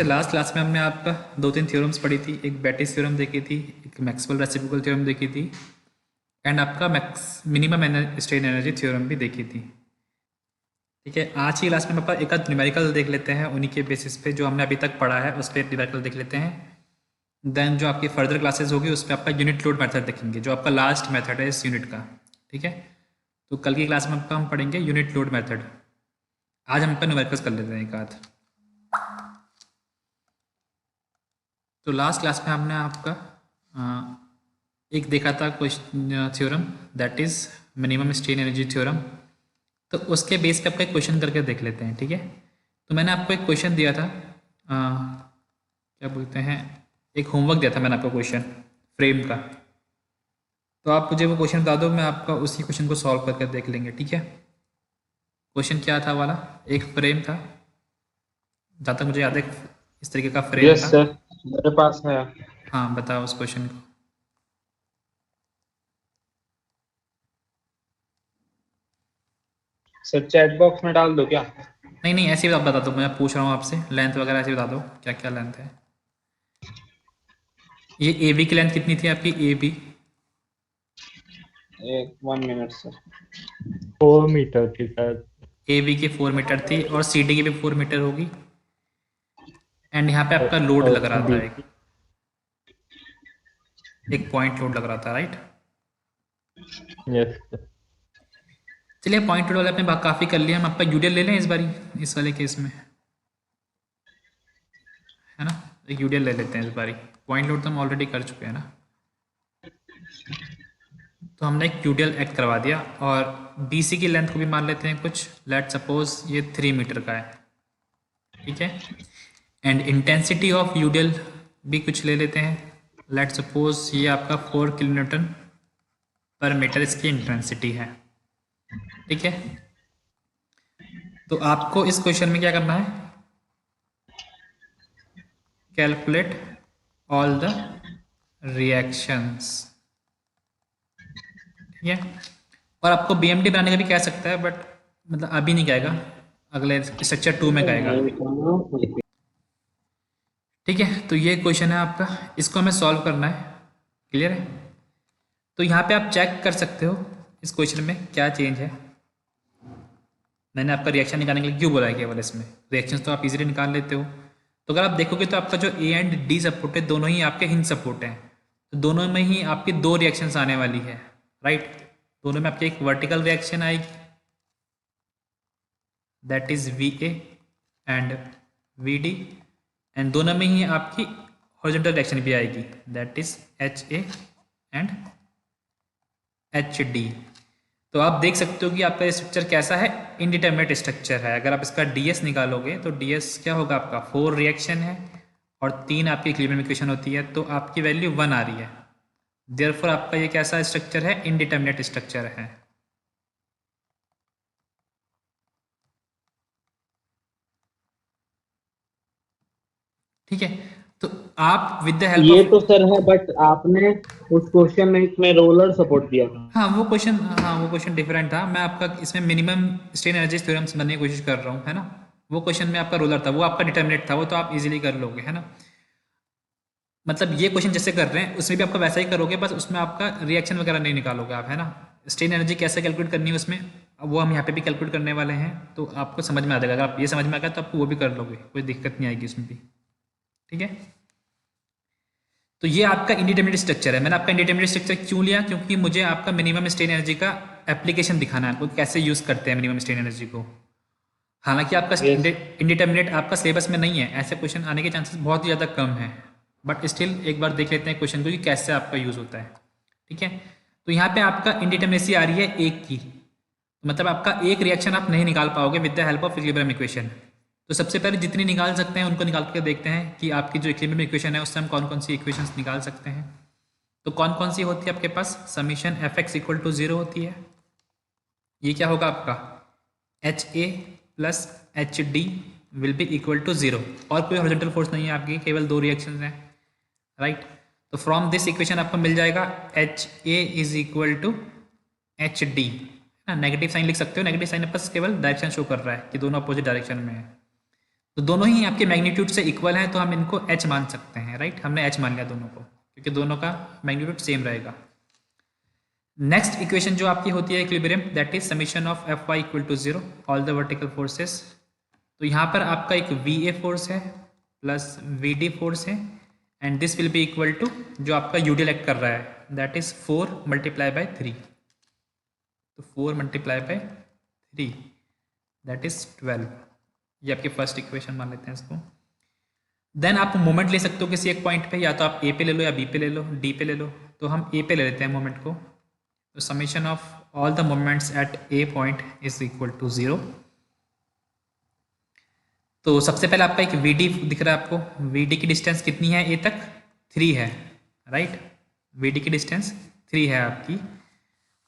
जैसे last class में हमने आपका 2-3 थ्योरम्स पढ़ी थी। एक बेटिस थ्योरम देखी थी, एक मैक्सवेल रेसिप्रोकल थ्योरम देखी थी, एंड आपका मिनिमम स्ट्रेन एनर्जी थ्योरम भी देखी थी। ठीक है, आज की क्लास में हम एक आध न्यूमेरिकल देख लेते हैं, उन्हीं के बेसिस पे जो हमने अभी तक पढ़ा है उस पर न्यूमेरिकल देख लेते हैं। देन जो आपकी फर्दर क्लासेस होगी उस पर आपका यूनिट लोड मेथड देखेंगे, जो आपका लास्ट मेथड है इस यूनिट का। ठीक है, तो कल की क्लास में आपका हम पढ़ेंगे यूनिट लोड मेथड। आज हम न्यूमेरिकल्स कर लेते हैं एक आध। तो लास्ट क्लास में हमने आपका एक देखा था question theorem, that is minimum strain energy theorem. तो उसके बेस पे आपका एक क्वेश्चन करके देख लेते हैं। ठीक है, तो मैंने आपको एक क्वेश्चन दिया था, क्या बोलते हैं, एक होमवर्क दिया था मैंने आपको क्वेश्चन फ्रेम का। तो आप मुझे वो क्वेश्चन बता दो, मैं आपका उसी क्वेश्चन को सॉल्व करके देख लेंगे। ठीक है, क्वेश्चन क्या था वाला, एक फ्रेम था, जहाँ तक मुझे याद है इस तरीके का फ्रेम यस था। सर, मेरे पास है। हाँ, बताओ उस क्वेश्चन को। सर चैट बॉक्स में डाल दो क्या? नहीं नहीं, ऐसे ही आप बता दो, मैं पूछ रहा हूँ आपसे, लेंथ वगैरह ऐसे ही बता दो क्या क्या लेंथ है। ये ए बी की लेंथ कितनी थी आपकी, ए बी? एक 1 मिनट सर। 4 मीटर थी शायद। ए बी की 4 मीटर थी और सी डी की भी 4 मीटर होगी। एंड यहाँ पे आपका लोड लग रहा और था, बी एक पॉइंट लोड लग रहा था, राइट। यस। चलिए, पॉइंट लोड वाले अपने बात काफ़ी कर लिया, हम आपका यूडियल ले लें इस बारी, इस वाले केस में, है ना। एक यूडियल ले लेते हैं इस बारी, पॉइंट लोड तो हम ऑलरेडी कर चुके हैं ना। तो हमने एक यूडियल एक्ट करवा दिया और बी सी की लेंथ को भी मान लेते हैं कुछ, लेट सपोज ये 3 मीटर का है। ठीक है, एंड इंटेंसिटी ऑफ यूडियल भी कुछ ले लेते हैं, लेट सपोज ये आपका 4 किलोन्यूटन पर मीटर इसकी इंटेंसिटी है। ठीक है, तो आपको इस क्वेश्चन में क्या करना है, कैलकुलेट ऑल द रिएक्शंस। ठीक है, और आपको बीएमटी बनाने का भी कह सकता है, बट मतलब अभी नहीं कहेगा, अगले स्ट्रक्चर 2 में कहेगा। ठीक है, तो ये क्वेश्चन है आपका, इसको हमें सॉल्व करना है। क्लियर है, तो यहाँ पे आप चेक कर सकते हो इस क्वेश्चन में क्या चेंज है। मैंने आपका रिएक्शन निकालने के लिए क्यों बोला है, केवल इसमें रिएक्शंस तो आप इजीली निकाल लेते हो। तो अगर आप देखोगे तो आपका जो ए एंड डी सपोर्ट है, दोनों ही आपके हिंज सपोर्ट हैं, तो दोनों में ही आपकी 2 रिएक्शंस आने वाली है, राइट। दोनों में आपकी एक वर्टिकल रिएक्शन आएगी, that is V A and V D, and दोनों में ही आपकी हॉरिजॉन्टल रिएक्शन भी आएगी, that is H A and H D. तो आप देख सकते हो कि आपका स्ट्रक्चर कैसा है, इनडिटर्मिनेट स्ट्रक्चर है। अगर आप इसका डीएस निकालोगे तो डीएस क्या होगा आपका, 4 रिएक्शन है और 3 आपकी इक्विलिब्रियम इक्वेशन होती है, तो आपकी वैल्यू 1 आ रही है। देयरफॉर आपका ये कैसा स्ट्रक्चर है, इनडिटर्मिनेट स्ट्रक्चर है। ठीक है, तो आप विद द हेल्प ये ऑफ, तो सर है, बट आपने उस क्वेश्चन में इसमें रोलर सपोर्ट दिया था। हाँ वो क्वेश्चन डिफरेंट था। मैं आपका इसमें मिनिमम स्ट्रेन एनर्जी थ्योरम समझने की कोशिश कर रहा हूँ, है ना। वो क्वेश्चन में आपका रोलर था, वो आपका डिटर्मिनेट था, वो तो आप इजीली कर लोगे, है ना। मतलब ये क्वेश्चन जैसे कर रहे हैं उसमें भी आपका वैसा ही करोगे, बस उसमें आपका रिएक्शन वगैरह नहीं निकालोगे आप, है ना। स्ट्रेन एनर्जी कैसे कैलकुलेट करनी है उसमें, वो हम यहाँ पे भी कैलकुलेट करने वाले हैं, तो आपको समझ में आ जाएगा। अगर आप ये समझ में आ गया तो आपको वो भी कर लोगे, कोई दिक्कत नहीं आएगी उसमें भी। ठीक है, तो ये आपका इंडिटरमिनेट स्ट्रक्चर है। मैंने आपका इंडिटरमिनेट स्ट्रक्चर क्यों लिया, क्योंकि मुझे आपका मिनिमम स्ट्रेन एनर्जी का एप्लीकेशन दिखाना है आपको, कैसे यूज़ करते हैं मिनिमम स्ट्रेन एनर्जी को। हालांकि आपका यस। इंडिटरमिनेट आपका सिलेबस में नहीं है, ऐसे क्वेश्चन आने के चांसेस बहुत ही ज़्यादा कम है, बट स्टिल एक बार देख लेते हैं क्वेश्चन को कि कैसे आपका यूज़ होता है। ठीक है, तो यहाँ पे आपका इंडिटरमिनेसी आ रही है एक की, तो मतलब आपका एक रिएक्शन आप नहीं निकाल पाओगे with the help of equilibrium equation. तो सबसे पहले जितनी निकाल सकते हैं उनको निकाल के देखते हैं कि आपकी जो इक्विलिब्रियम इक्वेशन है उससे हम कौन कौन सी इक्वेशंस निकाल सकते हैं। तो कौन कौन सी होती है आपके पास, summation F X equal to 0 होती है। ये क्या होगा आपका, H A plus H D will be equal to 0, और कोई हॉरिजॉन्टल फोर्स नहीं है आपकी, केवल 2 रिएक्शंस हैं, राइट। तो फ्रॉम दिस इक्वेशन आपको मिल जाएगा H A is equal to H D, ना नेगेटिव साइन लिख सकते हो, नेगेटिव साइन बस केवल डायरेक्शन शो कर रहा है कि दोनों अपोजिट डायरेक्शन में है। तो दोनों ही आपके मैग्नीट्यूड से इक्वल हैं, तो हम इनको h मान सकते हैं, राइट। हमने h मान लिया दोनों को, क्योंकि दोनों का मैग्नीट्यूड सेम रहेगा। नेक्स्ट इक्वेशन जो आपकी होती है equilibrium, that is summation of F Y equal to 0 all the vertical forces. तो यहाँ पर आपका एक वी ए फोर्स है प्लस वी डी फोर्स है, and this will be equal to जो आपका यूडियल एक्ट कर रहा है, दैट इज 4 मल्टीप्लाई बाय 3। तो 4 मल्टीप्लाई बाय 3 दैट इज 12। ये आपकी फर्स्ट इक्वेशन मान लेते हैं इसको। देन आप मोमेंट ले सकते हो किसी एक पॉइंट पे, या तो आप ए पे ले लो या बी पे ले लो, डी पे ले लो। तो हम ए पे ले लेते हैं मोमेंट को। तो summation of all the moments at a point is equal to 0। तो सबसे पहले आपका एक वी डी दिख रहा है आपको। वी डी की डिस्टेंस कितनी है ए तक? 3 है, राइट। वी डी की डिस्टेंस 3 है आपकी।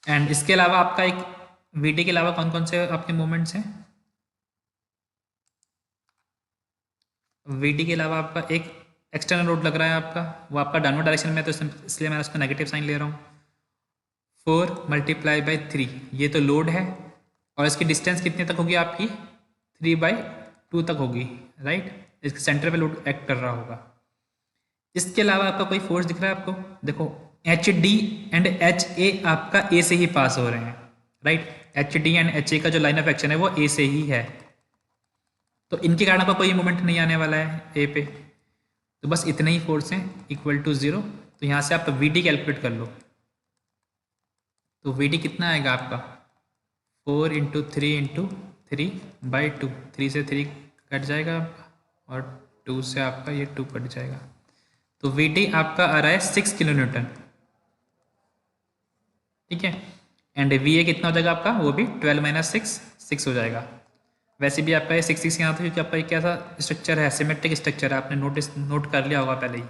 एंड इसके अलावा आपका एक वी डी के अलावा कौन कौन से आपके मोमेंट्स हैं? वी डी के अलावा आपका एक एक्सटर्नल लोड लग रहा है आपका, वो आपका डाउनवर्ड डायरेक्शन में, तो इसलिए मैं उसको नेगेटिव साइन ले रहा हूँ। 4 मल्टीप्लाई बाई 3 ये तो लोड है, और इसकी डिस्टेंस कितने तक होगी आपकी? 3/2 तक होगी, राइट। इसके सेंटर पे लोड एक्ट कर रहा होगा। इसके अलावा आपका कोई फोर्स दिख रहा है आपको? देखो H D and H A आपका ए से ही पास हो रहे हैं, right. H D and H A का जो लाइन ऑफ एक्शन है वो ए से ही है, तो इनके कारण आपका कोई मोमेंट नहीं आने वाला है ए पे। तो बस इतने ही फोर्स हैं इक्वल टू 0। तो यहाँ से आप वी डी कैलकुलेट कर लो। तो वी डी कितना आएगा आपका? 4 इंटू 3 इंटू 3/2। 3 से 3 कट जाएगा और 2 से आपका ये 2 कट जाएगा। तो वी डी आपका आ रहा है 6 किलो न्यूटन, ठीक है। एंड वी ए कितना हो जाएगा आपका? वो भी 12 माइनस 6 हो जाएगा। वैसे भी आपका ये 6 यहाँ था, क्योंकि आपका ये कैसा स्ट्रक्चर है? सिमेट्रिक स्ट्रक्चर है, आपने नोट कर लिया होगा पहले ही।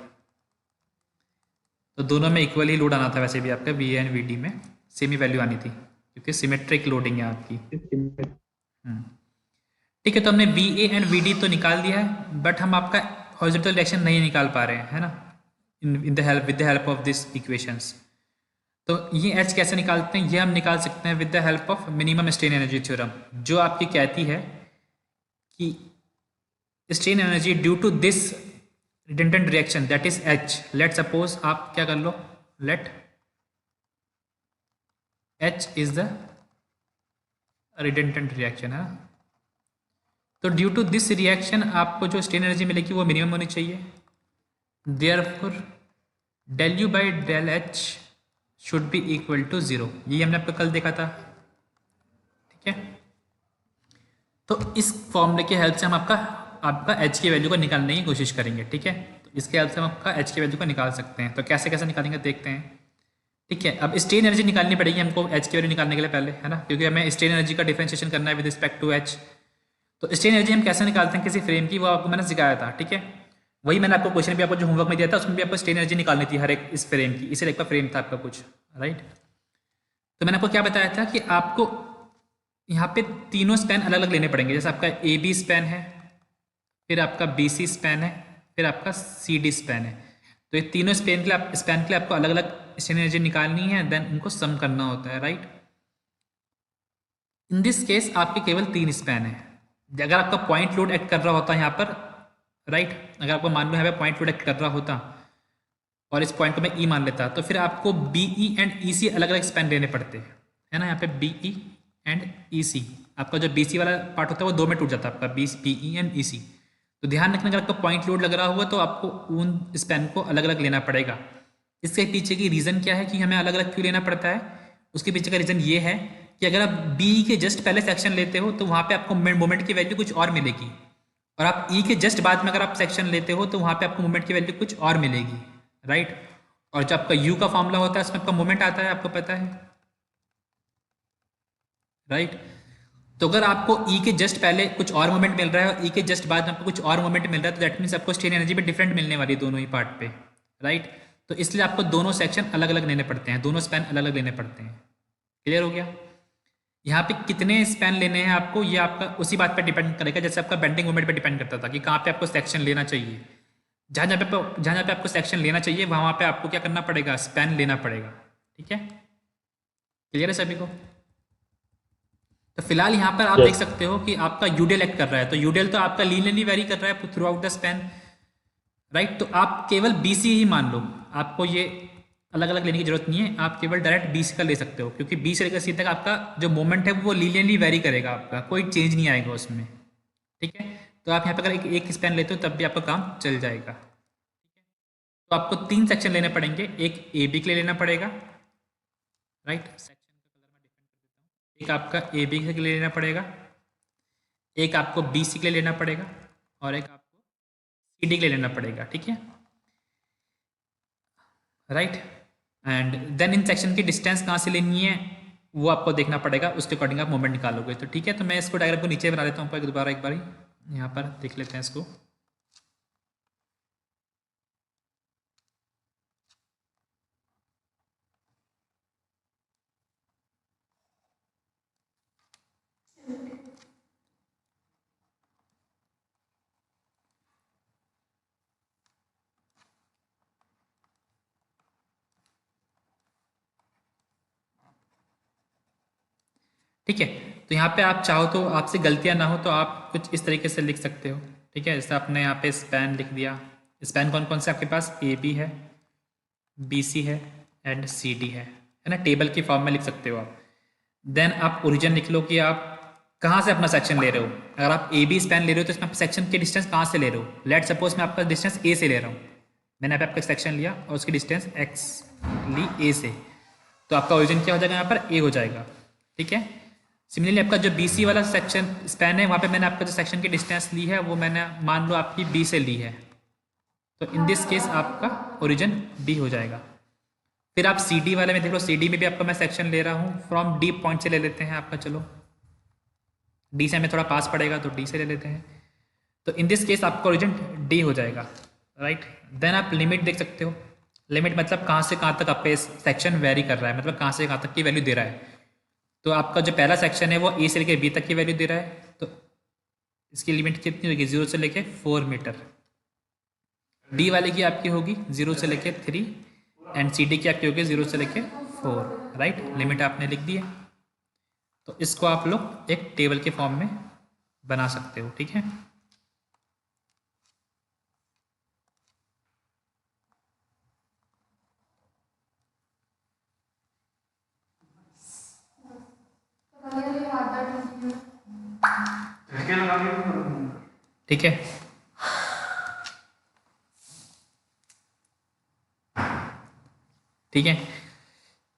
तो दोनों में इक्वल ही लोड आना था, वैसे भी आपका V A and V D में सेम ही वैल्यू आनी थी, क्योंकि सिमेट्रिक लोडिंग है आपकी। ठीक है, तो हमने V A and V D तो निकाल दिया है, बट हम आपका हॉरिजॉन्टल डायरेक्शन नहीं निकाल पा रहे हैं, है ना, with the help of this equations. तो ये एच कैसे निकालते हैं? ये हम निकाल सकते हैं with the help of minimum strain energy theorem, जो आपकी कहती है कि strain energy due to this redundant reaction that is H. Let suppose आप क्या कर लो, let H is the redundant reaction, है ना। तो ड्यू टू दिस रिएक्शन आपको जो स्ट्रेन एनर्जी मिलेगी वो मिनिमम होनी चाहिए। Therefore del U by del H should be equal to 0। ये हमने आपको कल देखा था, ठीक है। तो इस फॉर्मूले की हेल्प से हम आपका एच की वैल्यू को निकालने की कोशिश करेंगे, ठीक है। तो इसके हेल्प से हम आपका एच की वैल्यू को निकाल सकते हैं। तो कैसे कैसे निकालेंगे देखते हैं, ठीक है। अब स्ट्रेन एनर्जी निकालनी पड़ेगी हमको एच की वैल्यू निकालने के लिए पहले, है ना, क्योंकि हमें स्ट्रेन एनर्जी का डिफरेंशिएशन करना है विद रिस्पेक्ट टू एच। तो स्ट्रेन एनर्जी हम कैसे निकालते हैं किसी फ्रेम की, वो आपको मैंने सिखाया था, ठीक है। वही मैंने आपको क्वेश्चन भी आपको जो होमवर्क में दिया था उसमें भी आपको स्ट्रेन एनर्जी निकालनी थी हर एक इस फ्रेम की। इसी टाइप का फ्रेम था आपका कुछ, राइट। तो मैंने आपको क्या बताया था कि आपको यहाँ पे तीनों स्पैन अलग अलग लेने पड़ेंगे। जैसे आपका ए बी स्पैन है, फिर आपका बी सी स्पैन है, फिर आपका सी डी स्पैन है। तो ये तीनों स्पैन के लिए आपको अलग अलग स्ट्रेन एनर्जी निकालनी है, देन उनको सम करना होता है, राइट। इन दिस केस आपके केवल 3 स्पैन है। अगर आपका पॉइंट लोड एक्ट कर रहा होता है यहाँ पर, राइट, अगर आपको मान लो यहाँ पे पॉइंट लोड एक्ट कर रहा होता और इस पॉइंट को मैं ई मान लेता, तो फिर आपको बी ई एंड ई सी अलग अलग स्पैन लेने पड़ते हैं, है ना। यहाँ पे बी ई एंड ई सी, आपका जो बी सी वाला पार्ट होता है वो 2 में टूट जाता है, आपका बी ई एंड ई सी। तो ध्यान रखना, अगर आपका पॉइंट लोड लग रहा होगा तो आपको उन स्पैन को अलग अलग लेना पड़ेगा। इसके पीछे की रीज़न क्या है कि हमें अलग अलग क्यों लेना पड़ता है? उसके पीछे का रीज़न ये है कि अगर आप बी के जस्ट पहले सेक्शन लेते हो तो वहाँ पे आपको मोमेंट की वैल्यू कुछ और मिलेगी, और आप ई के जस्ट बाद में अगर आप सेक्शन लेते हो तो वहाँ पे आपको मोमेंट की वैल्यू कुछ और मिलेगी, राइट। और जो आपका यू का फॉर्मूला होता है उसमें आपका मोमेंट आता है, आपको पता है, राइट। तो अगर आपको ई के जस्ट पहले कुछ और मोमेंट मिल रहा है और ई के जस्ट बाद में आपको कुछ और मोमेंट मिल रहा है, तो दैट मीन्स आपको स्ट्रेन एनर्जी भी डिफरेंट मिलने वाली है दोनों ही पार्ट पे, राइट। तो इसलिए आपको दोनों सेक्शन अलग अलग लेने पड़ते हैं, दोनों स्पैन अलग अलग लेने पड़ते हैं। क्लियर हो गया? यहाँ पे कितने स्पैन लेने हैं आपको, ये आपका उसी बात पे डिपेंड करेगा, जैसे आपका बेंडिंग मोमेंट पे डिपेंड करता था कि कहाँ पे आपको सेक्शन लेना चाहिए। जहाँ जहाँ पे आपको सेक्शन लेना चाहिए वहाँ पे आपको क्या करना पड़ेगा, स्पैन लेना पड़ेगा, ठीक है। क्लियर है सभी को? तो फिलहाल यहाँ पर आप Yes. देख सकते हो कि आपका यूडेल एक्ट कर रहा है, तो यूडेल तो आपका लीनियरली वेरी कर रहा है through out the span, right. तो आप केवल बीसी ही मान लो, आपको ये अलग अलग लेने की जरूरत नहीं है, आप केवल डायरेक्ट बीसी का ले सकते हो, क्योंकि बी से लेकर सी तक आपका जो मोमेंट है वो लीनियरली वेरी करेगा, आपका कोई चेंज नहीं आएगा उसमें, ठीक है। तो आप यहाँ पर अगर एक स्पैन लेते हो तब भी आपका काम चल जाएगा। तो आपको 3 सेक्शन लेने पड़ेंगे, एक ए बी के लिए लेना पड़ेगा, राइट, सेक्शन का कलर मैं डिफरेंट कर देता हूँ। एक आपका ए बी के लिए लेना पड़ेगा, एक आपको बी सी के लिए लेना पड़ेगा, और एक आपको सी डी के लिए लेना पड़ेगा, ठीक है, right. And then in section की डिस्टेंस कहाँ से लेनी है वो आपको देखना पड़ेगा, उसके अकॉर्डिंग आप मोमेंट निकालोगे, तो ठीक है। तो मैं इसको डायग्राम को नीचे बना देता हूँ दोबारा एक बार यहाँ पर देख लेते हैं इसको। ठीक है, तो यहाँ पे आप चाहो तो आपसे गलतियाँ ना हो तो आप कुछ इस तरीके से लिख सकते हो, ठीक है। जैसे आपने यहाँ पे स्पैन लिख दिया, स्पैन कौन कौन से आपके पास ए बी है, बी सी है एंड सी डी है ना, टेबल की फॉर्म में लिख सकते हो आप। देन आप ओरिजिन लिख लो कि आप कहाँ से अपना सेक्शन ले रहे हो। अगर आप ए बी स्पैन ले रहे हो तो इसमें आप सेक्शन की डिस्टेंस कहाँ से ले रहे हो। लेट सपोज मैं आपका डिस्टेंस ए से ले रहा हूँ, मैंने यहाँ पे आपका सेक्शन लिया और उसकी डिस्टेंस एक्स ली ए से, तो आपका ओरिजिन क्या हो जाएगा, यहाँ पर ए हो जाएगा, ठीक है। सिमिलरली आपका जो बी सी वाला सेक्शन स्पैन है, वहाँ पे मैंने आपका जो सेक्शन की डिस्टेंस ली है वो मैंने मान लो आपकी बी से ली है, तो इन दिस केस आपका ओरिजिन बी हो जाएगा। फिर आप सी डी वाले में देख लो, सी डी में भी आपका मैं सेक्शन ले रहा हूँ फ्रॉम डी पॉइंट से ले लेते हैं आपका, चलो डी से हमें थोड़ा पास पड़ेगा तो डी से ले लेते हैं, तो इन दिस केस आपका ओरिजिन डी हो जाएगा, राइट। देन आप लिमिट देख सकते हो, लिमिट मतलब कहाँ से कहाँ तक आपका सेक्शन वेरी कर रहा है, मतलब कहाँ से कहाँ तक की वैल्यू दे रहा है। तो आपका जो पहला सेक्शन है वो ए से लेके बी तक की वैल्यू दे रहा है, तो इसकी लिमिट कितनी होगी, 0 से लेके 4 मीटर। डी वाले की आपकी होगी 0 से लेके 3 एंड सी डी की आपकी होगी 0 से लेके 4, राइट। लिमिट आपने लिख दी है, तो इसको आप लोग एक टेबल के फॉर्म में बना सकते हो, ठीक है। ठीक है, ठीक है।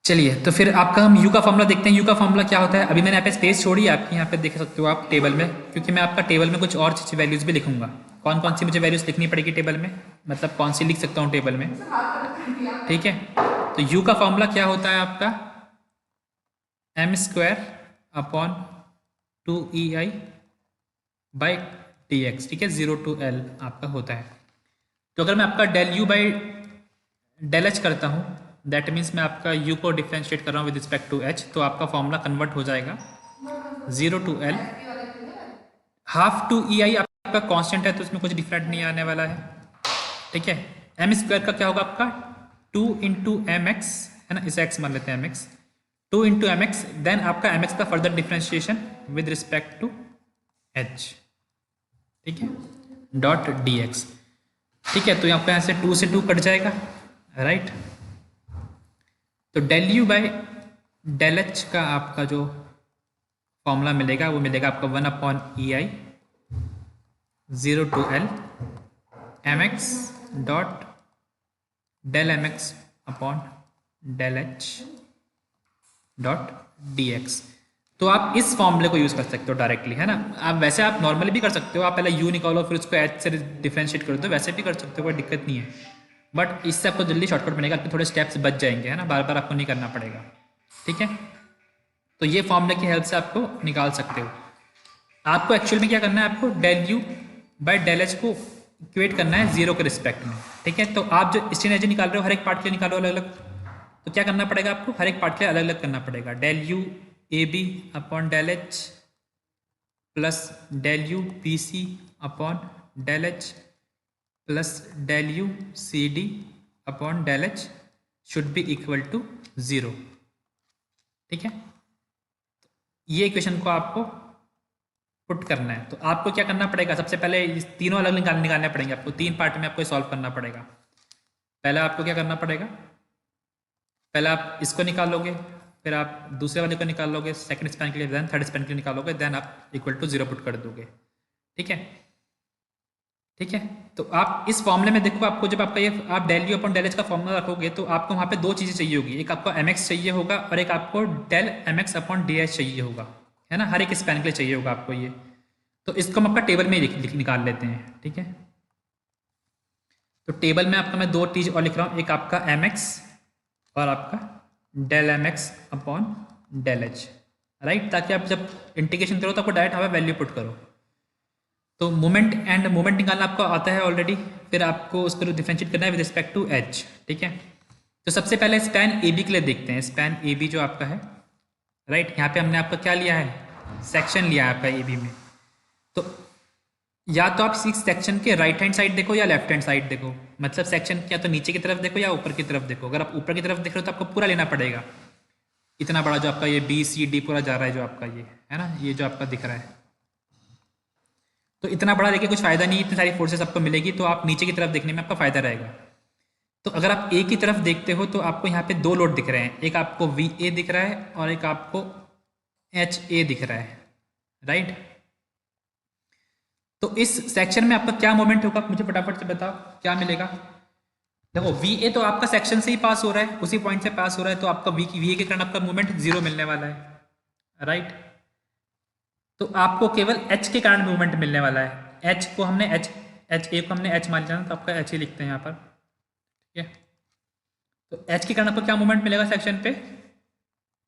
चलिए, तो फिर आपका हम यू का फॉर्मूला देखते हैं। यू का फॉर्मूला क्या होता है, अभी मैंने यहाँ पे स्पेस छोड़ी है आपकी, यहाँ पे देख सकते हो आप टेबल में, क्योंकि मैं आपका टेबल में कुछ और चीज़ वैल्यूज़ भी लिखूंगा। कौन कौन सी मुझे वैल्यूज़ लिखनी पड़ेगी टेबल में, मतलब कौन सी लिख सकता हूँ टेबल में, ठीक है। तो यू का फॉर्मूला क्या होता है आपका, m² upon 2ei by D x, ठीक है, 0 to L आपका होता है। तो अगर मैं आपका del U by del H करता हूँ, दैट मीन्स मैं आपका u को डिफ्रेंशिएट कर रहा हूँ विद रिस्पेक्ट टू h, तो आपका फॉर्मूला कन्वर्ट हो जाएगा 0 to L, हाफ टू ई आई आपका कांस्टेंट है तो इसमें कुछ डिफरेंट नहीं आने वाला है, ठीक है। m² का क्या होगा आपका 2 इंटू एम एक्स, है ना, इसे x मान लेते हैं M X, 2 into M X, then आपका एम एक्स का further differentiation with respect to h, ठीक है, डॉट डी एक्स, ठीक है। तो आपका यहाँ से 2 से 2 कट जाएगा, राइट। तो del U by del H का आपका जो फॉर्मूला मिलेगा वो मिलेगा आपका 1 upon E I 0 to L M X dot del M X upon del H dot D X. तो आप इस फॉर्मूले को यूज़ कर सकते हो डायरेक्टली, है ना। आप वैसे आप नॉर्मली भी कर सकते हो, आप पहले यू निकालो फिर उसको एच से डिफ्रेंशिएट कर दो, वैसे भी कर सकते हो, कोई दिक्कत नहीं है। बट इससे आपको जल्दी शॉर्टकट मिलेगा, आपके थोड़े स्टेप्स बच जाएंगे, है ना, बार बार आपको नहीं करना पड़ेगा, ठीक है। तो ये फॉर्मूले की हेल्प से आपको निकाल सकते हो। आपको एक्चुअल में क्या करना है, आपको del U by del H को इक्वेट करना है 0 के रिस्पेक्ट में, ठीक है। तो आप जो स्ट्रेन एनर्जी निकाल रहे हो हर एक पार्ट के लिए निकालो अलग अलग, तो क्या करना पड़ेगा आपको, हर एक पार्ट के लिए अलग अलग करना पड़ेगा। Del U A B upon del H plus del U B C upon del H plus del U C D upon del H should be equal to 0, ठीक है। ये इक्वेशन को आपको पुट करना है। तो आपको क्या करना पड़ेगा, सबसे पहले इस तीनों अलग निकालने पड़ेंगे आपको, 3 पार्ट में आपको सॉल्व करना पड़ेगा। पहले आपको क्या करना पड़ेगा, पहले आप इसको निकालोगे, फिर आप दूसरे वाले को निकालोगे सेकंड स्पैन के लिए, देन थर्ड स्पैन के लिए निकालोगे, देन आप इक्वल टू 0 पुट कर दोगे। ठीक है, ठीक है। तो आप इस फॉर्मूले में देखो, आपको जब आपका ये आप del U upon del H का फॉर्मूला रखोगे तो आपको वहाँ पे 2 चीज़ें चाहिए होगी, एक आपको एम एक्स चाहिए होगा और एक आपको del M X upon D H चाहिए होगा, है ना, हर एक स्पैन के लिए चाहिए होगा आपको ये। तो इसको हम आपका टेबल में निकाल लेते हैं। ठीक है, तो टेबल में आपका मैं 2 चीज़ और लिख रहा हूँ, एक आपका एम एक्स और आपका del M X upon del H, right, ताकि आप जब इंटीग्रेशन करो तो आपको डायरेक्ट हमें वैल्यू पुट करो। तो मोमेंट एंड मोमेंट निकालना आपको आता है ऑलरेडी, फिर आपको उसको डिफरेंशिएट करना है विद रिस्पेक्ट टू एच। ठीक है, तो सबसे पहले स्पैन ए बी के लिए देखते हैं, स्पैन ए बी जो आपका है, राइट, यहाँ पे हमने आपका क्या लिया है, सेक्शन लिया है आपका ए बी में। तो या तो आप इस सेक्शन के राइट हैंड साइड देखो या लेफ्ट हैंड साइड देखो, मतलब सेक्शन या तो नीचे की तरफ देखो या ऊपर की तरफ देखो। अगर आप ऊपर की तरफ देख रहे हो तो आपको पूरा लेना पड़ेगा, इतना बड़ा जो आपका ये बी सी डी पूरा जा रहा है जो आपका ये है ना, ये जो आपका दिख रहा है, तो इतना बड़ा लेके कुछ फ़ायदा नहीं, इतनी सारी फोर्सेस आपको मिलेगी, तो आप नीचे की तरफ देखने में आपका फ़ायदा रहेगा। तो अगर आप ए की तरफ देखते हो तो आपको यहाँ पे 2 लोड दिख रहे हैं, एक आपको वी ए दिख रहा है और एक आपको एच ए दिख रहा है, राइट। तो इस सेक्शन में आपका क्या मोमेंट होगा, मुझे फटाफट से बताओ क्या मिलेगा। देखो वी ए तो आपका सेक्शन से ही पास हो रहा है, उसी पॉइंट से पास हो रहा है, तो आपका वी ए के कारण आपका मोमेंट 0 मिलने वाला है, राइट। तो आपको केवल एच के कारण मूवमेंट मिलने वाला है, एच को हमने एच ए को हमने एच मान लिया, तो आपका एच ही लिखते हैं यहाँ पर। ठीक है, तो एच के कारण आपको क्या मूवमेंट मिलेगा सेक्शन पे,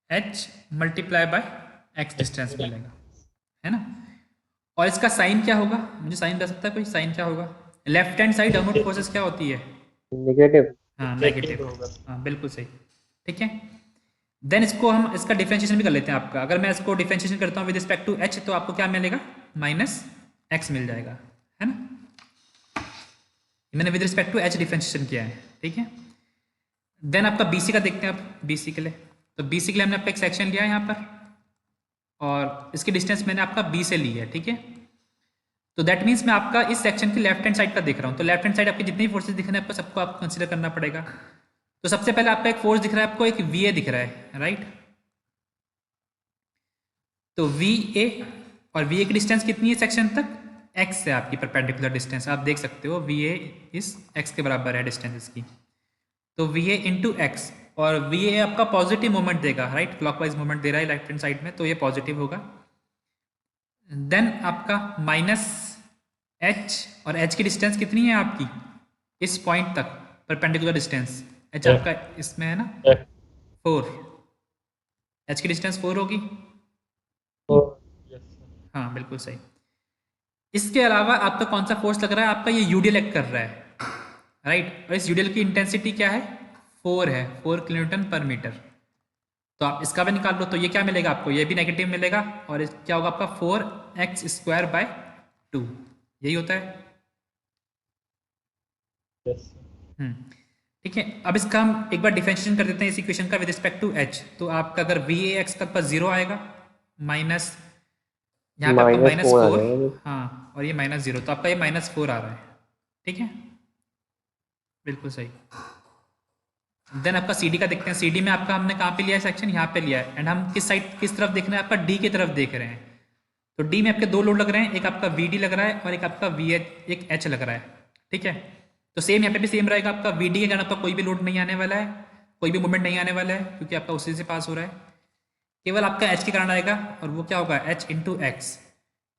H multiply by x distance मिलेगा, है ना। और इसका साइन क्या होगा, मुझे साइन बता सकता है कोई, साइन क्या होगा, left hand side downward forces क्या होती है, नेगेटिव। हाँ नेगेटिव, हाँ बिल्कुल सही। ठीक है, देन इसको हम इसका डिफरेंशिएशन भी कर लेते हैं आपका, अगर मैं इसको डिफरेंशिएशन करता हूँ विद रिस्पेक्ट टू एच तो आपको क्या मिलेगा, माइनस एक्स मिल जाएगा, है ना। मैंने with respect to H differentiation किया है। ठीक है, देन आपका बीसी का देखते हैं आप, बीसी के लिए, तो बीसी के लिए हमने आपका एक सेक्शन लिया है यहाँ पर और इसकी डिस्टेंस मैंने आपका बी से ली है। ठीक है, तो दैट मीन्स मैं आपका इस सेक्शन की लेफ्ट हैंड साइड का देख रहा हूँ, तो लेफ्ट हैंड साइड आपकी जितनी फोर्सेज दिख रहे हैं आपको सबको आपको कंसिडर करना पड़ेगा। तो सबसे पहले आपका एक फोर्स दिख रहा है, आपको एक वी ए दिख रहा है, राइट। तो वी ए और वी ए की डिस्टेंस कितनी है सेक्शन तक, एक्स है आपकी परपेंडिकुलर डिस्टेंस, आप देख सकते हो वी ए इस एक्स के बराबर है डिस्टेंस इसकी, तो वी ए इंटू एक्स, और वी ए आपका पॉजिटिव मोमेंट देगा, राइट, क्लॉकवाइज मोमेंट दे रहा है लेफ्ट हैंड साइड में, तो ये पॉजिटिव होगा। देन आपका माइनस एच, और एच की डिस्टेंस कितनी है आपकी इस पॉइंट तक परपेंडिकुलर डिस्टेंस, एच आपका इसमें है ना 4, एच की डिस्टेंस 4 होगी, हाँ बिल्कुल सही। इसके अलावा आपका कौन सा फोर्स लग रहा है, आपका ये यूडीएल एक्ट कर रहा है, राइट, और इस यूडीएल की इंटेंसिटी क्या है, 4 है, 4 किलोन्यूटन पर मीटर। तो आप इसका भी निकाल लो, तो ये क्या मिलेगा आपको, ये भी नेगेटिव मिलेगा, और क्या होगा आपका 4x²/2, यही होता है। ठीक है, अब इसका हम एक बार डिफरेंशिएशन कर देते हैं इस इक्वेशन का विद रिस्पेक्ट टू एच। तो आपका अगर वी ए एक्स का 0 आएगा, माइनस यहाँ पे आपका -4, हाँ, और ये -0, तो आपका ये -4 आ रहा है। ठीक है, बिल्कुल सही। देन आपका सी डी का देखते हैं, सी डी में आपका हमने कहाँ पे लिया है सेक्शन, यहाँ पे लिया है, एंड हम किस साइड किस तरफ देख रहे हैं, आपका डी की तरफ देख रहे हैं। तो डी में आपके 2 लोड लग रहे हैं, एक आपका वी डी लग रहा है और एक आपका वी एच, एक एच लग रहा है। ठीक है, तो सेम यहाँ पे भी सेम रहेगा, आपका वी डी के कारण आपका कोई भी लोड नहीं आने वाला है, कोई भी मूवमेंट नहीं आने वाला है, क्योंकि आपका उसी से पास हो रहा है, केवल आपका एच के कारण आएगा, और वो क्या होगा, एच इंटू एक्स।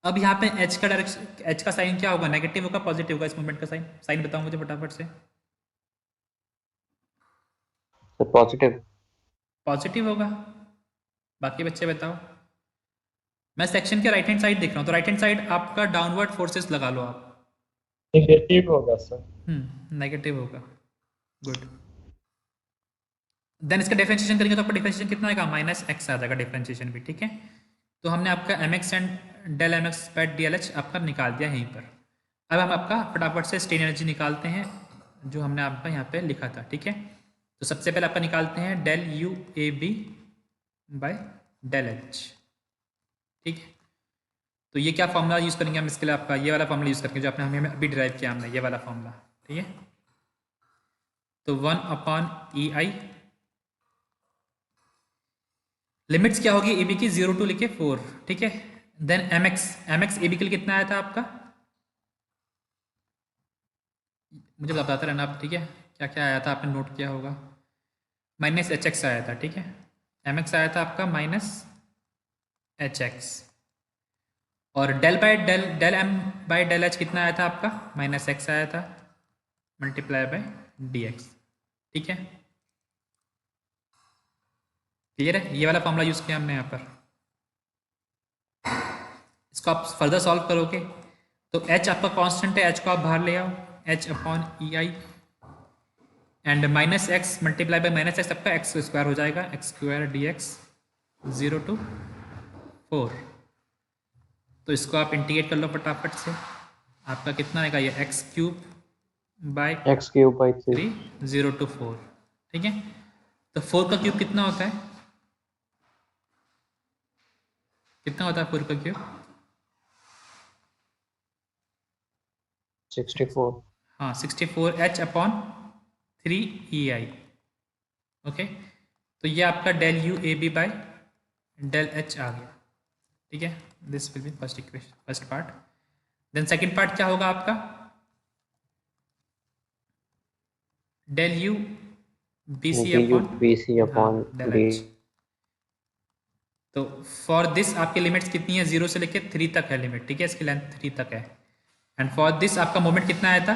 अब यहाँ पे एच का डायरेक्शन, एच का साइन क्या होगा, नेगेटिव होगा पॉजिटिव होगा, इस मूवमेंट का साइन, साइन बताओ मुझे फटाफट से। पॉजिटिव। पॉजिटिव होगा, बाकी बच्चे बताओ। मैं सेक्शन के राइट हैंड साइड देख रहा हूँ, तो राइट हैंड साइड आपका डाउनवर्ड फोर्सेस लगा लो आप, नेगेटिव होगा सर। नेगेटिव होगा, गुड। देन इसका डिफरेंशिएशन करेंगे तो आपका डिफरेंशिएशन कितना आएगा, -x आ जाएगा डिफरेंशिएशन भी। ठीक है, तो हमने आपका M X and del M X by D L H आपका निकाल दिया यहीं पर। अब हम आपका फटाफट से स्ट्रेन एनर्जी निकालते हैं जो हमने आपका यहाँ पे लिखा था। ठीक है, तो सबसे पहले आपका निकालते हैं del U A B by del H. ठीक है। तो ये क्या फॉर्मूला यूज़ करेंगे हम इसके लिए? आपका ये वाला फॉर्मूला यूज़ करके जो आपने हमें अभी ड्राइव किया हमने, ये वाला फॉर्मूला, ठीक है। तो 1/EI, लिमिट्स क्या होगी ए बी की? 0 टू लिखे 4, ठीक है। Then M X A B के लिए कितना आया था आपका? मुझे बताते रहना आप, ठीक है। क्या क्या आया था आपने नोट किया होगा? -HX आया था, ठीक है। एम एक्स आया था आपका -HX, और del M by del H कितना आया था आपका? -X आया था, मल्टीप्लाई बाय dx, ठीक है। क्लियर है? ये वाला फॉर्मूला यूज़ किया हमने यहाँ पर। इसको आप फर्दर सॉल्व करोगे तो h आपका कांस्टेंट है, h को आप बाहर ले आओ, h/EI, and -x multiply by -x आपका x स्क्वायर हो जाएगा, x² dx 0 टू 4। तो इसको आप इंटीग्रेट कर लो फटाफट से, आपका कितना आएगा? ये x³ बाय x³ 3 0 टू 4, ठीक है। तो 4 का क्यूब कितना होता है? कितना होता है 4 का क्यूब? 64। हाँ, 64h/3EI, ओके। तो ये आपका del U A B by del H आ गया, ठीक है। This will be first equation, first part. Then second part क्या होगा आपका? Del U B C upon BC upon del D। H. तो फॉर दिस आपकी लिमिट्स कितनी है? 0 से लेकर 3 तक है लिमिट, ठीक है। इसकी लेंथ 3 तक है। एंड फॉर दिस आपका मोमेंट कितना आया था?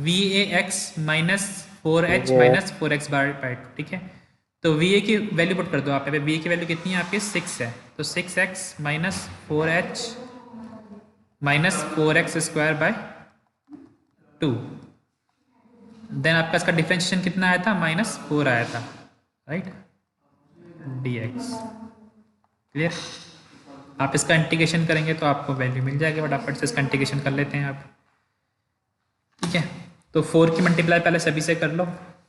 VAX -4H -4x बाय 2, ठीक है। तो VA की वैल्यू पुट कर दो आप यहाँ पे। VA की वैल्यू कितनी है आपकी? 6 है। तो 6x -4H -4x square by 2। Then आपका इसका डिफरेंशिएशन कितना आया था? -4 आया था, राइट, dx। क्लियर? आप इसका इंटीग्रेशन करेंगे तो आपको वैल्यू मिल जाएगी। फटाफट से इसका इंटीग्रेशन कर लेते हैं आप, ठीक है। तो 4 की मल्टीप्लाई पहले सभी से कर लो,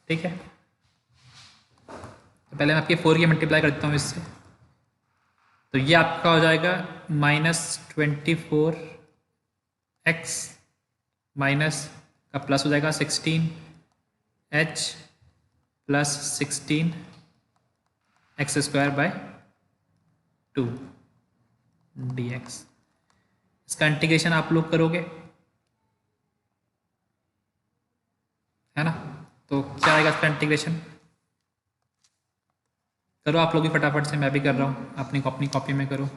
ठीक है। तो पहले मैं आपकी 4 की मल्टीप्लाई करता हूँ इससे। तो ये आपका हो जाएगा -24x माइनस का प्लस हो जाएगा 16h plus 16x square by 2 dx। इसका इंटीग्रेशन आप लोग करोगे, है ना। तो क्या आएगा इसका इंटीग्रेशन? करो आप लोग भी फटाफट से, मैं भी कर रहा हूँ, अपनी कॉपी में करो।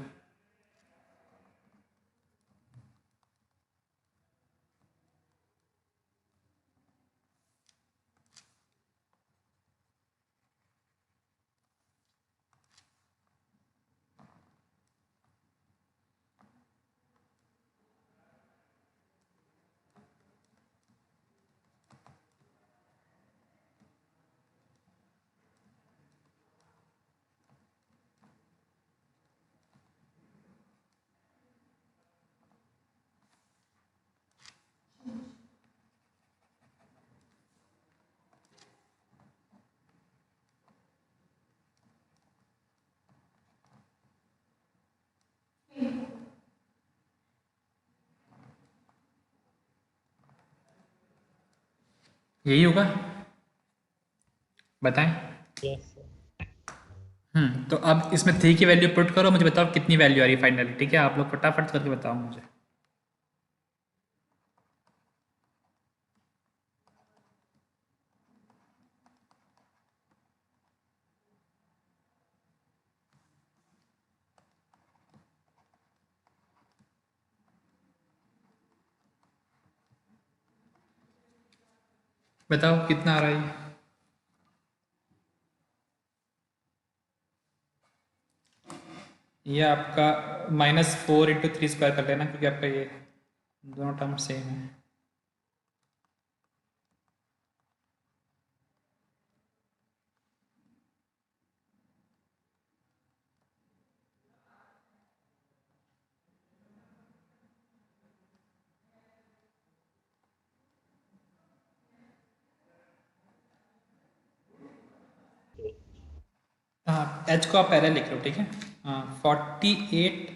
यही होगा, बताएं। Yes, sir। तो अब इसमें 3 की वैल्यू पुट करो, मुझे बताओ कितनी वैल्यू आ रही है फाइनली, ठीक है। आप लोग फटाफट करके बताओ मुझे। बताओ कितना आ रहा है? ये आपका -4 × 3 स्क्वायर कर लेना, क्योंकि आपका ये दोनों टर्म सेम है। हाँ, एच को आप पहले लिख लो, ठीक है। हाँ, 48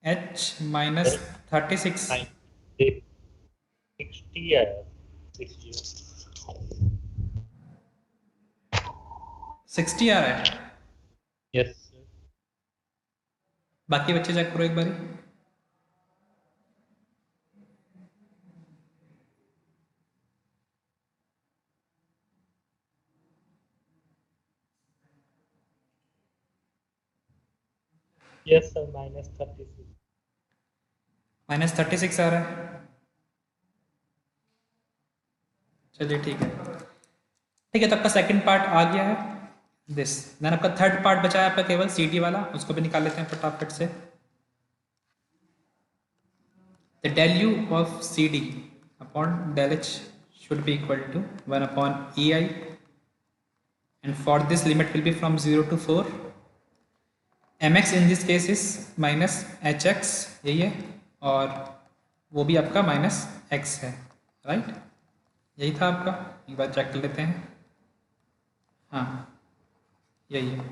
एच माइनस 36 60 है 60 60 आ रहा है। यस बाकी बच्चे चेक करो एक बारी। यस सर -36 माइनस 36 आ रहा है। चलिए ठीक है, ठीक है। तो आपका सेकंड पार्ट आ गया है दिस। देन आपका थर्ड पार्ट बचा है आपका केवल सी डी वाला, उसको भी निकाल लेते हैं फटाफट से। The del u of C D upon del h should be equal to 1 upon ei, and for this limit will be from 0 to 4. mx in this case is minus hx, यही है, और वो भी आपका माइनस x है, right. यही था आपका, एक बार चेक कर लेते हैं। हाँ यही है,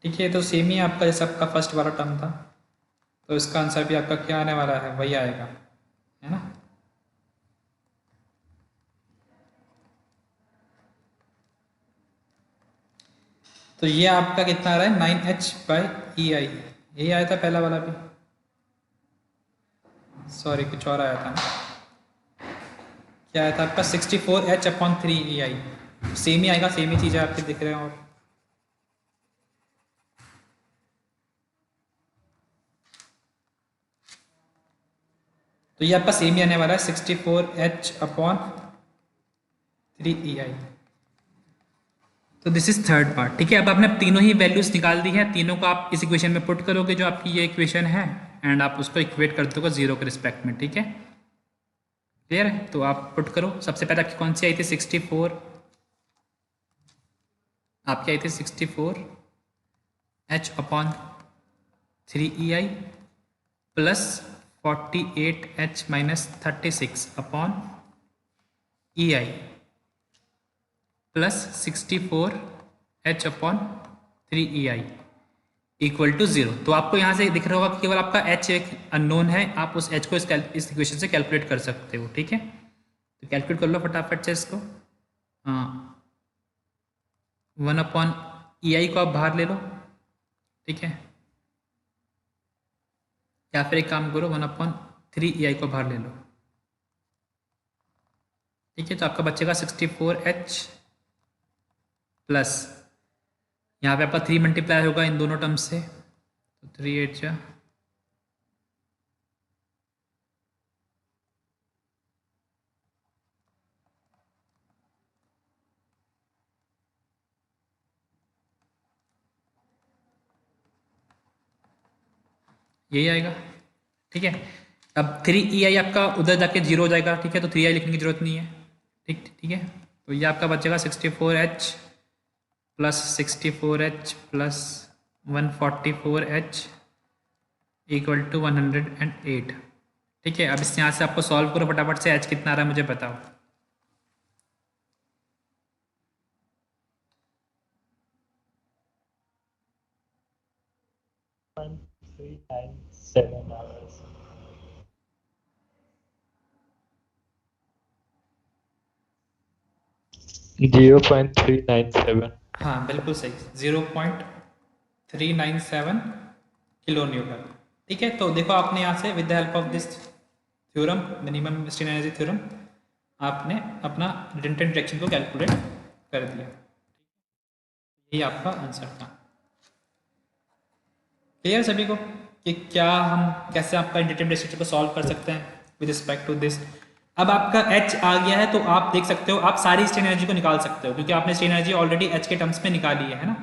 ठीक है। तो सेम ही आपका जैसा आपका फर्स्ट वाला टर्म था, तो इसका आंसर भी आपका क्या आने वाला है, वही आएगा, है ना। तो ये आपका कितना आ रहा है, 9h/ei, यही आया था पहला वाला भी, सॉरी कुछ और आया था ना, क्या आया था आपका 64h/3ei। सेम ही आएगा, सेम ही चीज़ें आपके दिख रहे हैं। और तो ये आपका सेम ही आने वाला है 64h/3ei। तो दिस इज थर्ड पार्ट, ठीक है। अब आपने तीनों ही वैल्यूज निकाल दी है, तीनों को आप इस इक्वेशन में पुट करोगे जो आपकी ये इक्वेशन है, एंड आप उसको इक्वेट कर दोगे जीरो के रिस्पेक्ट में, ठीक है। क्लियर है, तो आप पुट करो। सबसे पहले आपकी कौन सी आई थी, 64, आपकी आई थी 64h/3ei plus 48h-36/ei plus 64h/3ei equal to 0। तो आपको यहाँ से दिख रहा होगा कि केवल आपका h एक अननोन है, आप उस h को इस इक्वेशन से कैलकुलेट कर सकते हो, ठीक है। तो कैलकुलेट कर लो फटाफट से इसको। हाँ, 1/ei को आप बाहर ले लो, ठीक है, या फिर एक काम करो 1/3ei को बाहर ले लो, ठीक है। तो आपका बचेगा 64h प्लस यहाँ पे आपका 3 मल्टीप्लाई होगा इन दोनों टर्म्स से, तो 3/8 यही आएगा, ठीक है। अब 3ei आपका उधर जाके 0 हो जाएगा, ठीक है, तो 3i लिखने की जरूरत नहीं है, ठीक है। तो ये आपका बचेगा 64h plus 64h plus 144h equal to 108, ठीक है। अब इस यहाँ से आपको सॉल्व करो फटाफट से, h कितना आ रहा है मुझे बताओ। जीरो पॉइंट 397 हाँ बिल्कुल सही, 0.397 किलो न्यूटन, ठीक है। तो देखो आपने यहाँ से with the help of this theorem, minimum strain energy theorem, आपने अपना रिडंडेंट डायरेक्शन को कैलकुलेट कर दिया, यही आपका आंसर था। क्लियर सभी को कि क्या हम कैसे आपका इंडिटरमिनेट डायरेक्शन को सॉल्व कर सकते हैं विद रिस्पेक्ट टू दिस। अब आपका h आ गया है, तो आप देख सकते हो, आप सारी स्ट्रेन एनर्जी को निकाल सकते हो, क्योंकि आपने स्ट्रेन एनर्जी ऑलरेडी h के टर्म्स में निकाली है ना।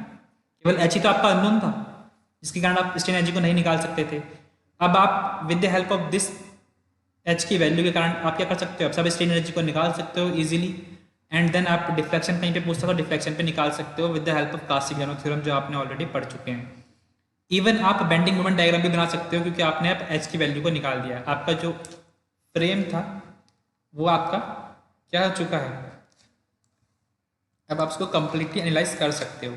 केवल h ही तो आपका अननोन था, जिसके कारण आप स्ट्रेन एनर्जी को नहीं निकाल सकते थे। अब आप with the help of this h की वैल्यू के कारण आप क्या कर सकते हो, आप सब स्ट्रेन एनर्जी को निकाल सकते हो इजीली, एंड देन आप डिफ्लेक्शन कहीं पे पूछता तो डिफ्लेक्शन पे निकाल सकते हो with the help of Castigliano theorem, जो आपने ऑलरेडी पढ़ चुके हैं। इवन आप बेंडिंग मोमेंट डायग्राम भी बना सकते हो, क्योंकि आपने अब h की वैल्यू को निकाल दिया है। आपका जो फ्रेम था वो आपका क्या हो चुका है, अब आप उसको कंप्लीटली एनालाइज कर सकते हो,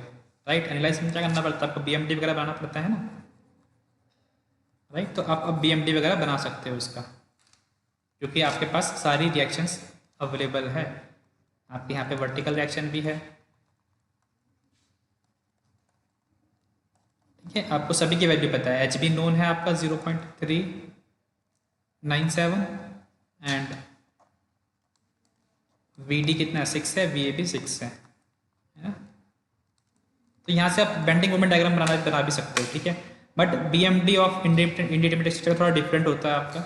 राइट। एनालाइज में क्या करना पड़ता है आपको, BMT वगैरह बनाना पड़ता है ना। राइट। तो आप अब BMD वगैरह बना सकते हो इसका, क्योंकि आपके पास सारी रिएक्शंस अवेलेबल है। आपके यहाँ पे वर्टिकल रिएक्शन भी है, ठीक है। आपको सभी की वैल्यू पता है। HB नोन है आपका 0.397 एंड VD कितना है 6 है, VAB 6 है ना? तो यहाँ से आप बेंडिंग मोमेंट डायग्राम बना भी सकते हो, ठीक है। But BMD of indeterminate structure थोड़ा डिफरेंट होता है आपका,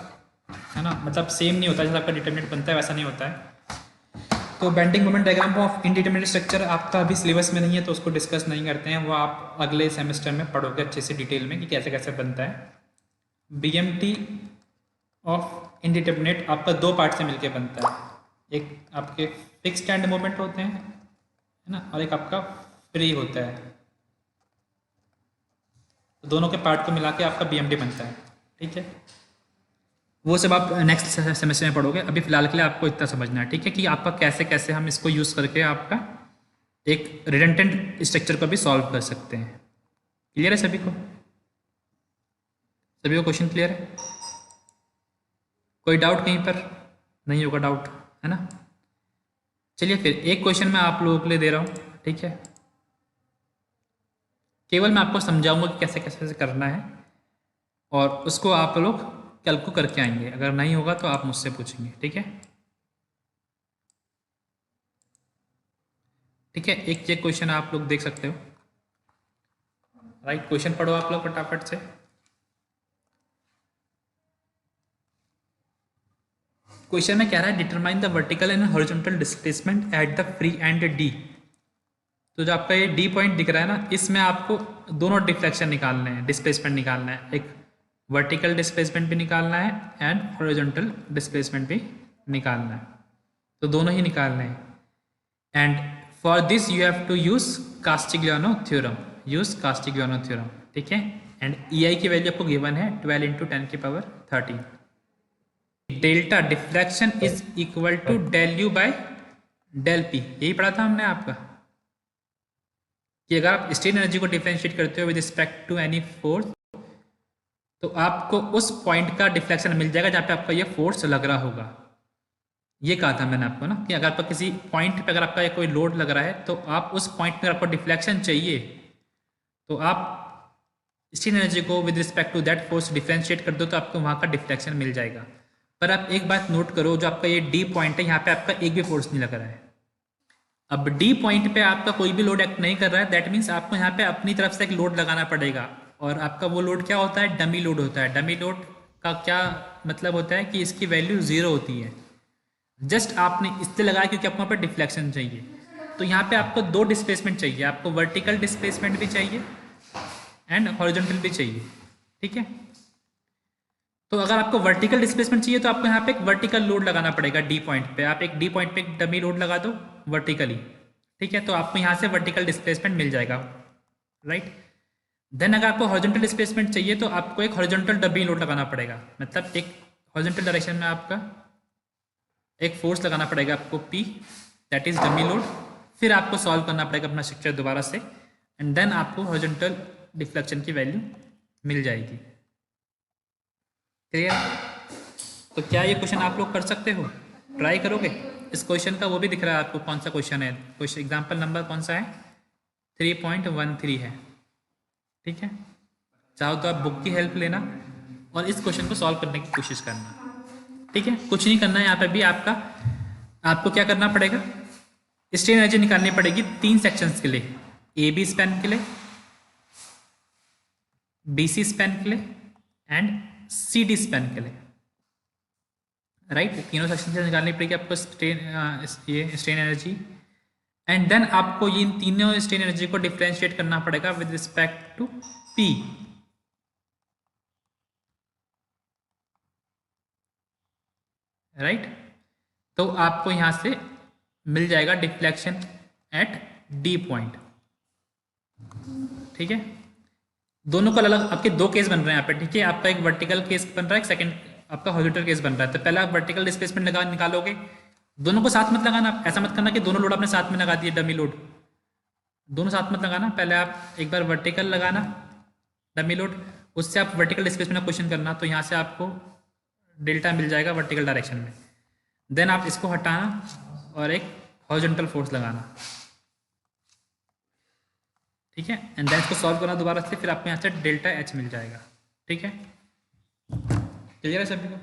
है ना, मतलब सेम नहीं होता, जैसे आपका डिटरमिनेट बनता है वैसा नहीं होता है। तो bending moment diagram of indeterminate structure आपका अभी सिलेबस में नहीं है, तो उसको डिस्कस नहीं करते हैं, वो आप अगले सेमेस्टर में पढ़ोगे अच्छे से डिटेल में कि कैसे कैसे बनता है। BMT ऑफ इंडिटरमिनेट आपका दो पार्ट से मिलकर बनता है, एक आपके फिक्स्ड एंड मोमेंट होते हैं, है ना, और एक आपका फ्री होता है। तो दोनों के पार्ट को मिला के आपका BMD बनता है, ठीक है। वो सब आप नेक्स्ट सेमेस्टर में पढ़ोगे, अभी फिलहाल के लिए आपको इतना समझना है, ठीक है, कि आपका कैसे कैसे हम इसको यूज़ करके आपका एक रिडंडेंट स्ट्रक्चर को भी सॉल्व कर सकते हैं। क्लियर है सभी को? सभी को क्वेश्चन क्लियर है? कोई डाउट कहीं पर? नहीं होगा डाउट, है ना। चलिए फिर एक क्वेश्चन मैं आप लोगों के लिए दे रहा हूँ, ठीक है। केवल मैं आपको समझाऊंगा कि कैसे कैसे करना है, और उसको आप लोग कल को करके आएंगे। अगर नहीं होगा तो आप मुझसे पूछेंगे, ठीक है। ठीक है, एक चेक क्वेश्चन आप लोग देख सकते हो। राइट, क्वेश्चन पढ़ो आप लोग फटाफट से। क्वेश्चन में कह रहा है determine the vertical and horizontal displacement at the free and D। तो जो आपका ये D पॉइंट दिख रहा है ना, इसमें आपको दोनों डिफ्लेक्शन निकालने हैं, डिस्प्लेसमेंट निकालना है। एक वर्टिकल डिस्प्लेसमेंट भी निकालना है एंड हॉरिजॉन्टल डिस्प्लेसमेंट भी निकालना है, तो दोनों ही निकालने हैं। And for this you have to use Castigliano theorem, ठीक है। एंड EI की वैल्यू आपको गिवन है 12 × 10⁻13। Delta deflection is equal to del U by del P, यही पढ़ा था हमने आपका, कि अगर आप स्ट्रेन एनर्जी को डिफरेंशिएट करते हो with respect to any force, तो आपको उस पॉइंट का डिफ्लेक्शन मिल जाएगा जहाँ पे आपका ये फोर्स लग रहा होगा। ये कहा था मैंने आपको ना, कि अगर आपका किसी पॉइंट पे अगर आपका कोई लोड लग रहा है, तो आप उस पॉइंट पे आपको डिफ्लेक्शन चाहिए, तो आप स्ट्रेन एनर्जी को with respect to that force differentiate कर दो, तो आपको वहाँ का डिफ्लेक्शन मिल जाएगा। पर आप एक बात नोट करो, जो आपका ये D पॉइंट है, यहाँ पे आपका एक भी फोर्स नहीं लग रहा है। अब D पॉइंट पे आपका कोई भी लोड एक्ट नहीं कर रहा है, दैट मीन्स आपको यहाँ पे अपनी तरफ से एक लोड लगाना पड़ेगा, और आपका वो लोड क्या होता है? डमी लोड होता है। डमी लोड का क्या मतलब होता है कि इसकी वैल्यू 0 होती है, जस्ट आपने इससे लगाया क्योंकि आपको वहाँ पर डिफ्लेक्शन चाहिए। तो यहाँ पे आपको दो डिस्प्लेसमेंट चाहिए, आपको वर्टिकल डिस्प्लेसमेंट भी चाहिए एंड हॉरिजॉन्टल भी चाहिए, ठीक है। तो अगर आपको वर्टिकल डिस्प्लेसमेंट चाहिए, तो आपको यहाँ पे एक वर्टिकल लोड लगाना पड़ेगा D पॉइंट पे। आप एक D पॉइंट पे एक डमी लोड लगा दो वर्टिकली, ठीक है, तो आपको यहाँ से वर्टिकल डिस्प्लेसमेंट मिल जाएगा, राइट। देन अगर आपको हॉरिजॉन्टल डिस्प्लेसमेंट चाहिए, तो आपको एक हॉरिजॉन्टल डमी लोड लगाना पड़ेगा, मतलब एक हॉरिजॉन्टल डायरेक्शन में आपका एक फोर्स लगाना पड़ेगा आपको P, that is dummy load. फिर आपको सॉल्व करना पड़ेगा अपना स्ट्रक्चर दोबारा से, एंड देन आपको हॉरिजॉन्टल डिफ्लेक्शन की वैल्यू मिल जाएगी। क्लियर? तो क्या ये क्वेश्चन आप लोग कर सकते हो? ट्राई करोगे? इस क्वेश्चन का वो भी दिख रहा है आपको, कौन सा क्वेश्चन है, क्वेश्चन एग्जाम्पल नंबर कौन सा है? 3.13 है, ठीक है। चाहो तो आप बुक की हेल्प लेना और इस क्वेश्चन को सॉल्व करने की कोशिश करना, ठीक है। कुछ नहीं करना है यहाँ पे भी, आपको क्या करना पड़ेगा? स्ट्रेन एनर्जी निकालनी पड़ेगी 3 सेक्शंस के लिए, AB स्पैन के लिए, BC स्पैन के लिए एंड CD स्पैन के लिए, राइट। तीनों सेक्शन से निकालनी पड़ेगी आपको स्ट्रेन एनर्जी, एंड देन आपको ये तीनों स्ट्रेन एनर्जी को डिफरेंशिएट करना पड़ेगा with respect to P, right. तो आपको यहां से मिल जाएगा डिफ्लेक्शन एट D पॉइंट, ठीक है। दोनों का अलग आपके दो केस बन रहे हैं यहाँ पे, ठीक है। आपका एक वर्टिकल केस बन रहा है, एक सेकंड आपका हॉरिजॉन्टल केस बन रहा है। तो पहले आप वर्टिकल डिस्प्लेसमेंट निकालोगे, दोनों को साथ मत लगाना, ऐसा मत करना कि दोनों लोड आपने साथ में लगा दिए, डमी लोड दोनों साथ मत लगाना। पहले आप एक बार वर्टिकल लगाना डमी लोड, उससे आप वर्टिकल डिस्प्लेसमेंट का क्वेश्चन करना, तो यहाँ से आपको डेल्टा मिल जाएगा वर्टिकल डायरेक्शन में। देन आप इसको हटाना और एक हॉरिजॉन्टल फोर्स लगाना, ठीक है, एंड देन इसको सॉल्व करना दोबारा से, फिर आपको यहाँ से डेल्टा एच मिल जाएगा। ठीक है, क्लियर है सभी को?